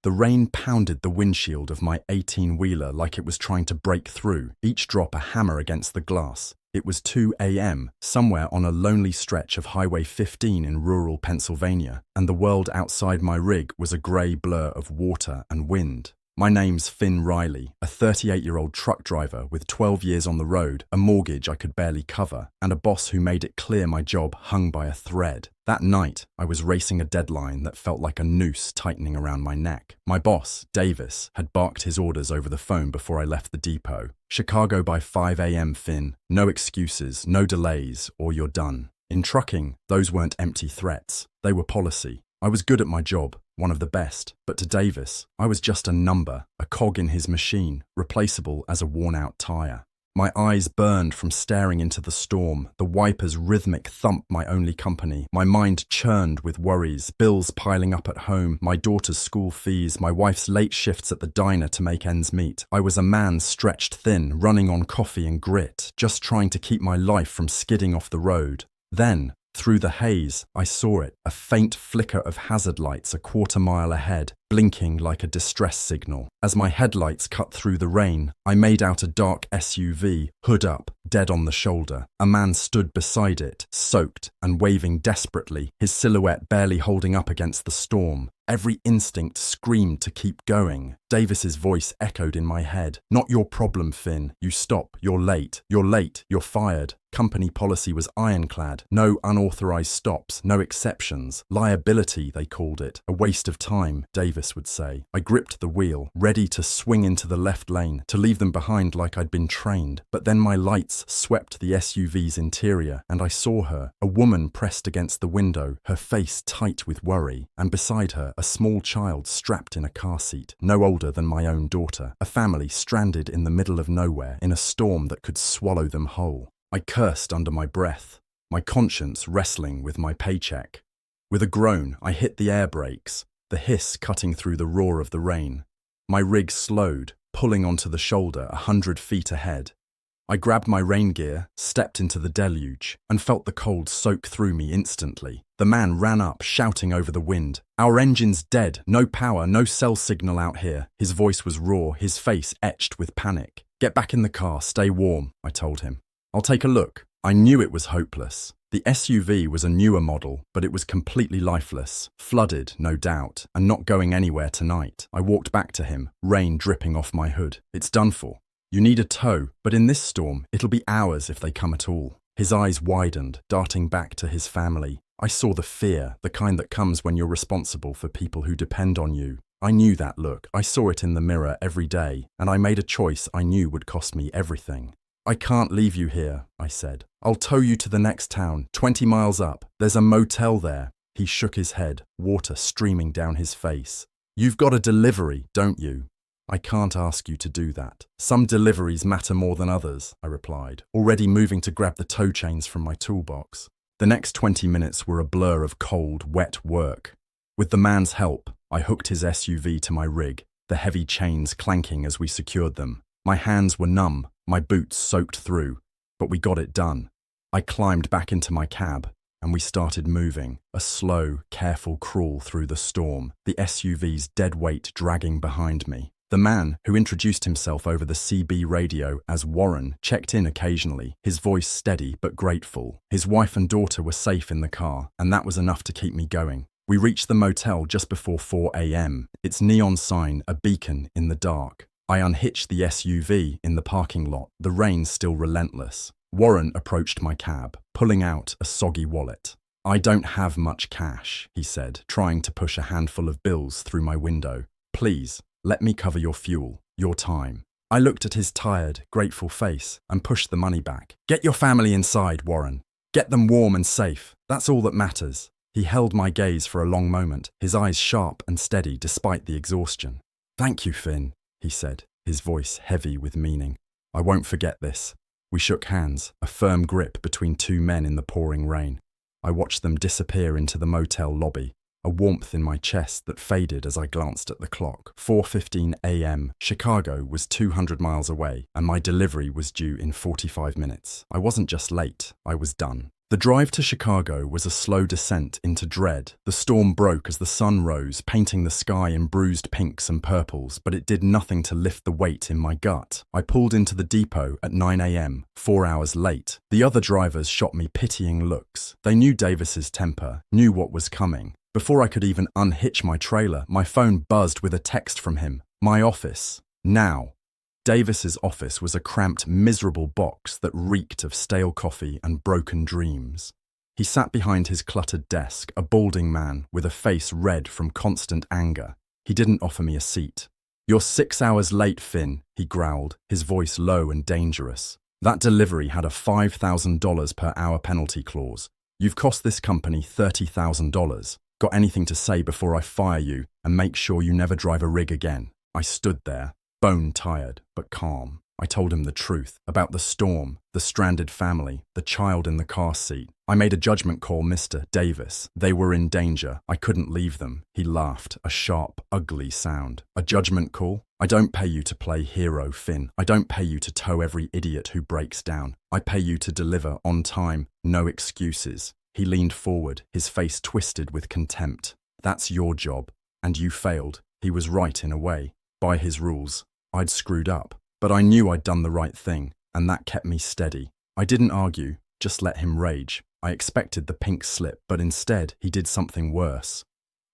The rain pounded the windshield of my 18-wheeler like it was trying to break through, each drop a hammer against the glass. It was 2 a.m., somewhere on a lonely stretch of Highway 15 in rural Pennsylvania, and the world outside my rig was a grey blur of water and wind. My name's Finn Riley, a 38-year-old truck driver with 12 years on the road, a mortgage I could barely cover, and a boss who made it clear my job hung by a thread. That night, I was racing a deadline that felt like a noose tightening around my neck. My boss, Davis, had barked his orders over the phone before I left the depot. Chicago by 5 a.m., Finn. No excuses, no delays, or you're done. In trucking, those weren't empty threats. They were policy. I was good at my job, one of the best, but to Davis, I was just a number, a cog in his machine, replaceable as a worn-out tire. My eyes burned from staring into the storm, the wiper's rhythmic thump my only company. My mind churned with worries, bills piling up at home, my daughter's school fees, my wife's late shifts at the diner to make ends meet. I was a man stretched thin, running on coffee and grit, just trying to keep my life from skidding off the road. Then, through the haze, I saw it, a faint flicker of hazard lights a quarter-mile ahead, blinking like a distress signal. As my headlights cut through the rain, I made out a dark SUV, hood up, dead on the shoulder. A man stood beside it, soaked and waving desperately, his silhouette barely holding up against the storm. Every instinct screamed to keep going. Davis's voice echoed in my head. Not your problem, Finn. You stop. You're late. You're late. You're fired. Company policy was ironclad. No unauthorized stops, no exceptions. Liability, they called it. A waste of time, Davis would say. I gripped the wheel, ready to swing into the left lane, to leave them behind like I'd been trained. But then my lights swept the SUV's interior, and I saw her, a woman pressed against the window, her face tight with worry, and beside her, a small child strapped in a car seat, no older than my own daughter. A family stranded in the middle of nowhere, in a storm that could swallow them whole. I cursed under my breath, my conscience wrestling with my paycheck. With a groan, I hit the air brakes, the hiss cutting through the roar of the rain. My rig slowed, pulling onto the shoulder 100 feet ahead. I grabbed my rain gear, stepped into the deluge, and felt the cold soak through me instantly. The man ran up, shouting over the wind. "Our engine's dead, no power, no cell signal out here." His voice was raw, his face etched with panic. "Get back in the car, stay warm," I told him. "I'll take a look." I knew it was hopeless. The SUV was a newer model, but it was completely lifeless, flooded, no doubt, and not going anywhere tonight. I walked back to him, rain dripping off my hood. "It's done for. You need a tow, but in this storm, it'll be hours if they come at all." His eyes widened, darting back to his family. I saw the fear, the kind that comes when you're responsible for people who depend on you. I knew that look. I saw it in the mirror every day, and I made a choice I knew would cost me everything. "I can't leave you here," I said. "I'll tow you to the next town, 20 miles up. There's a motel there." He shook his head, water streaming down his face. "You've got a delivery, don't you?" "I can't ask you to do that. Some deliveries matter more than others," I replied, already moving to grab the tow chains from my toolbox. The next 20 minutes were a blur of cold, wet work. With the man's help, I hooked his SUV to my rig, the heavy chains clanking as we secured them. My hands were numb, my boots soaked through, but we got it done. I climbed back into my cab, and we started moving, a slow, careful crawl through the storm, the SUV's dead weight dragging behind me. The man, who introduced himself over the CB radio as Warren, checked in occasionally, his voice steady but grateful. His wife and daughter were safe in the car, and that was enough to keep me going. We reached the motel just before 4 a.m., its neon sign a beacon in the dark. I unhitched the SUV in the parking lot, the rain still relentless. Warren approached my cab, pulling out a soggy wallet. "I don't have much cash," he said, trying to push a handful of bills through my window. "Please, let me cover your fuel, your time." I looked at his tired, grateful face and pushed the money back. "Get your family inside, Warren. Get them warm and safe. That's all that matters." He held my gaze for a long moment, his eyes sharp and steady despite the exhaustion. "Thank you, Finn," he said, his voice heavy with meaning. "I won't forget this." We shook hands, a firm grip between two men in the pouring rain. I watched them disappear into the motel lobby, a warmth in my chest that faded as I glanced at the clock. 4:15 a.m. Chicago was 200 miles away, and my delivery was due in 45 minutes. I wasn't just late, I was done. The drive to Chicago was a slow descent into dread. The storm broke as the sun rose, painting the sky in bruised pinks and purples, but it did nothing to lift the weight in my gut. I pulled into the depot at 9 a.m., 4 hours late. The other drivers shot me pitying looks. They knew Davis's temper, knew what was coming. Before I could even unhitch my trailer, my phone buzzed with a text from him. My office. Now. Davis's office was a cramped, miserable box that reeked of stale coffee and broken dreams. He sat behind his cluttered desk, a balding man with a face red from constant anger. He didn't offer me a seat. "You're 6 hours late, Finn," he growled, his voice low and dangerous. "That delivery had a $5,000 per hour penalty clause. You've cost this company $30,000. Got anything to say before I fire you and make sure you never drive a rig again?" I stood there, bone-tired but calm. I told him the truth about the storm, the stranded family, the child in the car seat. "I made a judgment call, Mr. Davis. They were in danger. I couldn't leave them." He laughed, a sharp, ugly sound. "A judgment call? I don't pay you to play hero, Finn. I don't pay you to tow every idiot who breaks down. I pay you to deliver on time, no excuses." He leaned forward, his face twisted with contempt. "That's your job, and you failed." He was right in a way. By his rules, I'd screwed up. But I knew I'd done the right thing, and that kept me steady. I didn't argue, just let him rage. I expected the pink slip, but instead he did something worse.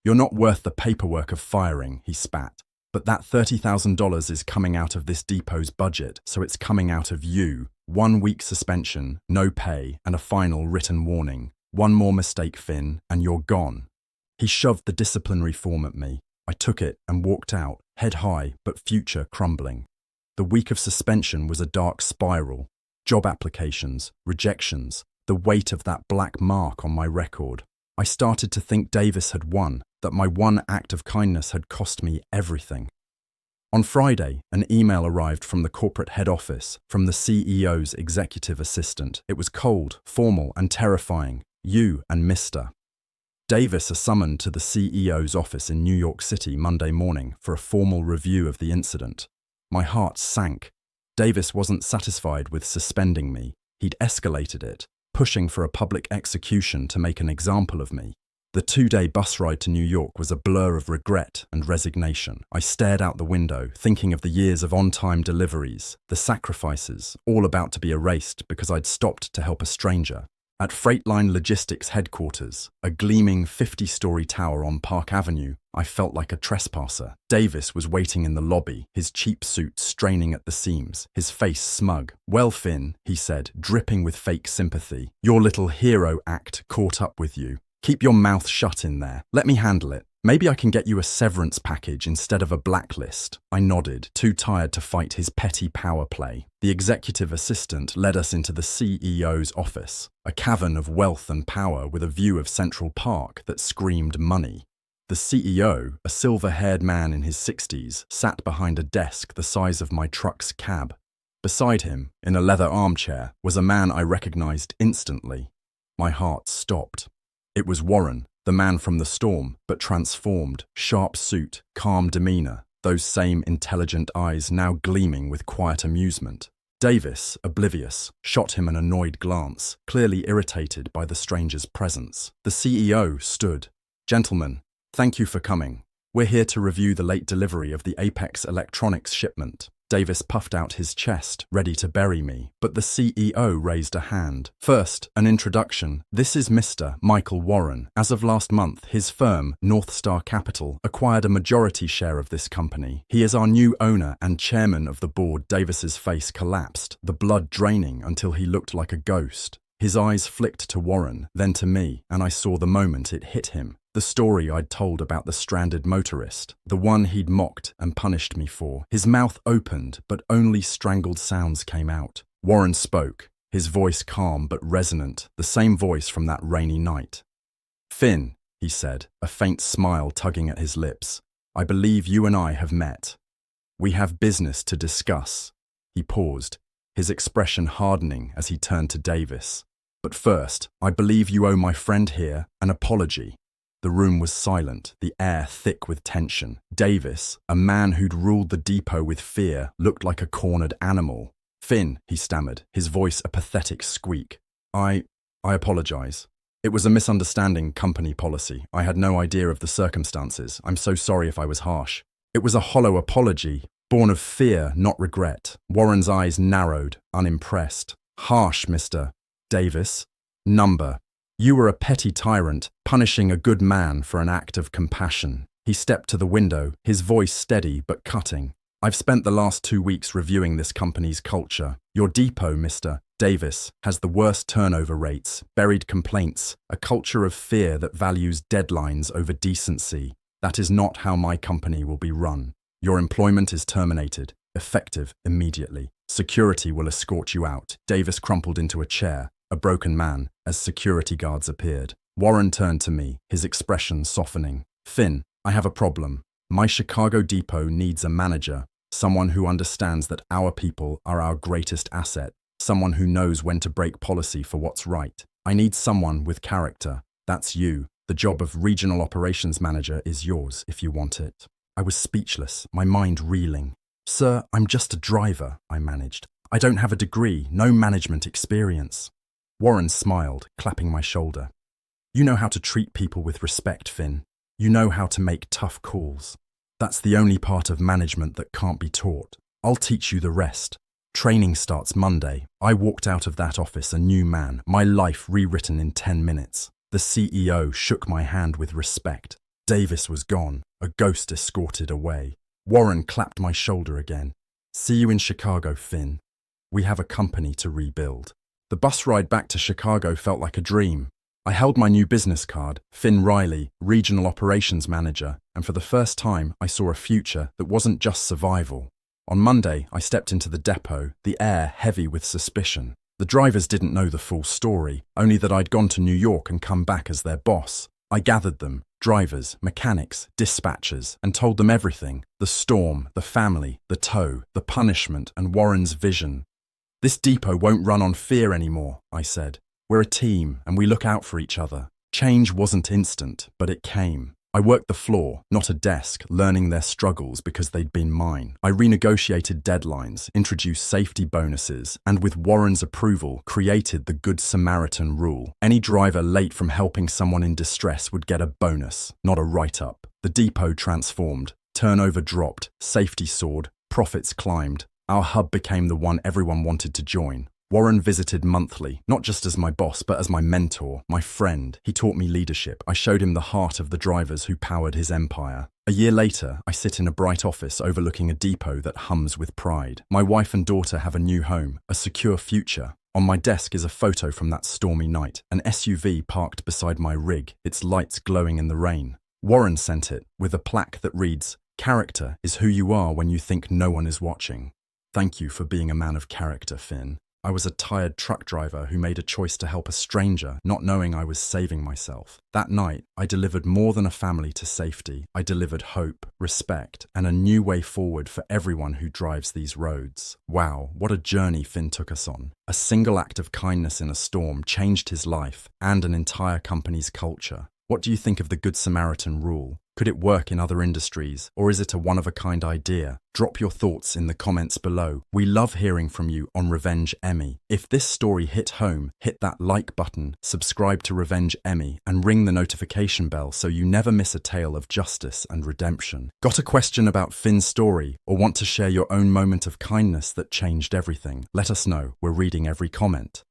"You're not worth the paperwork of firing," he spat. "But that $30,000 is coming out of this depot's budget, so it's coming out of you. 1 week suspension, no pay, and a final written warning. One more mistake, Finn, and you're gone." He shoved the disciplinary form at me. I took it and walked out, head high, but future crumbling. The week of suspension was a dark spiral. Job applications, rejections, the weight of that black mark on my record. I started to think Davis had won, that my one act of kindness had cost me everything. On Friday, an email arrived from the corporate head office, from the CEO's executive assistant. It was cold, formal, and terrifying. "You and Mr. Davis are summoned to the CEO's office in New York City Monday morning for a formal review of the incident." My heart sank. Davis wasn't satisfied with suspending me. He'd escalated it, pushing for a public execution to make an example of me. The 2-day bus ride to New York was a blur of regret and resignation. I stared out the window, thinking of the years of on-time deliveries, the sacrifices, all about to be erased because I'd stopped to help a stranger. At Freightline Logistics headquarters, a gleaming 50-story tower on Park Avenue, I felt like a trespasser. Davis was waiting in the lobby, his cheap suit straining at the seams, his face smug. "Well, Finn," he said, dripping with fake sympathy, "your little hero act caught up with you. Keep your mouth shut in there. Let me handle it. Maybe I can get you a severance package instead of a blacklist." I nodded, too tired to fight his petty power play. The executive assistant led us into the CEO's office, a cavern of wealth and power with a view of Central Park that screamed money. The CEO, a silver-haired man in his 60s, sat behind a desk the size of my truck's cab. Beside him, in a leather armchair, was a man I recognized instantly. My heart stopped. It was Warren, the man from the storm, but transformed, sharp suit, calm demeanor, those same intelligent eyes now gleaming with quiet amusement. Davis, oblivious, shot him an annoyed glance, clearly irritated by the stranger's presence. The CEO stood. "Gentlemen, thank you for coming. We're here to review the late delivery of the Apex Electronics shipment." Davis puffed out his chest, ready to bury me, but the CEO raised a hand. "First, an introduction. This is Mr. Michael Warren. As of last month, his firm, North Star Capital, acquired a majority share of this company. He is our new owner and chairman of the board." Davis's face collapsed, the blood draining until he looked like a ghost. His eyes flicked to Warren, then to me, and I saw the moment it hit him. The story I'd told about the stranded motorist, the one he'd mocked and punished me for. His mouth opened, but only strangled sounds came out. Warren spoke, his voice calm but resonant, the same voice from that rainy night. "Finn," he said, a faint smile tugging at his lips, "I believe you and I have met. We have business to discuss." He paused, his expression hardening as he turned to Davis. "But first, I believe you owe my friend here an apology." The room was silent, the air thick with tension. Davis, a man who'd ruled the depot with fear, looked like a cornered animal. "Finn," he stammered, his voice a pathetic squeak. I I apologize. It was a misunderstanding company policy. I had no idea of the circumstances. I'm so sorry if I was harsh. It was a hollow apology, born of fear, not regret. Warren's eyes narrowed, unimpressed. Harsh, Mr. Davis. Number. You were a petty tyrant, punishing a good man for an act of compassion. He stepped to the window, his voice steady but cutting. I've spent the last 2 weeks reviewing this company's culture. Your depot, Mr. Davis, has the worst turnover rates, buried complaints, a culture of fear that values deadlines over decency. That is not how my company will be run. Your employment is terminated, effective immediately. Security will escort you out. Davis crumpled into a chair, a broken man, as security guards appeared. Warren turned to me, his expression softening. Finn, I have a problem. My Chicago depot needs a manager, someone who understands that our people are our greatest asset, someone who knows when to break policy for what's right. I need someone with character. That's you. The job of regional operations manager is yours if you want it. I was speechless, my mind reeling. Sir, I'm just a driver, I managed. I don't have a degree, no management experience. Warren smiled, clapping my shoulder. You know how to treat people with respect, Finn. You know how to make tough calls. That's the only part of management that can't be taught. I'll teach you the rest. Training starts Monday. I walked out of that office a new man, my life rewritten in 10 minutes. The CEO shook my hand with respect. Davis was gone, a ghost escorted away. Warren clapped my shoulder again. See you in Chicago, Finn. We have a company to rebuild. The bus ride back to Chicago felt like a dream. I held my new business card, Finn Riley, Regional Operations Manager, and for the first time I saw a future that wasn't just survival. On Monday, I stepped into the depot, the air heavy with suspicion. The drivers didn't know the full story, only that I'd gone to New York and come back as their boss. I gathered them, drivers, mechanics, dispatchers, and told them everything. The storm, the family, the tow, the punishment, and Warren's vision. This depot won't run on fear anymore, I said. We're a team, and we look out for each other. Change wasn't instant, but it came. I worked the floor, not a desk, learning their struggles because they'd been mine. I renegotiated deadlines, introduced safety bonuses, and with Warren's approval, created the Good Samaritan rule. Any driver late from helping someone in distress would get a bonus, not a write-up. The depot transformed. Turnover dropped, safety soared, profits climbed. Our hub became the one everyone wanted to join. Warren visited monthly, not just as my boss, but as my mentor, my friend. He taught me leadership. I showed him the heart of the drivers who powered his empire. A year later, I sit in a bright office overlooking a depot that hums with pride. My wife and daughter have a new home, a secure future. On my desk is a photo from that stormy night, an SUV parked beside my rig, its lights glowing in the rain. Warren sent it, with a plaque that reads, "Character is who you are when you think no one is watching." Thank you for being a man of character, Finn. I was a tired truck driver who made a choice to help a stranger, not knowing I was saving myself. That night, I delivered more than a family to safety. I delivered hope, respect, and a new way forward for everyone who drives these roads. Wow, what a journey Finn took us on. A single act of kindness in a storm changed his life and an entire company's culture. What do you think of the Good Samaritan rule? Could it work in other industries, or is it a one-of-a-kind idea? Drop your thoughts in the comments below. We love hearing from you on Revenge Emmy. If this story hit home, hit that like button, subscribe to Revenge Emmy, and ring the notification bell so you never miss a tale of justice and redemption. Got a question about Finn's story, or want to share your own moment of kindness that changed everything? Let us know. We're reading every comment.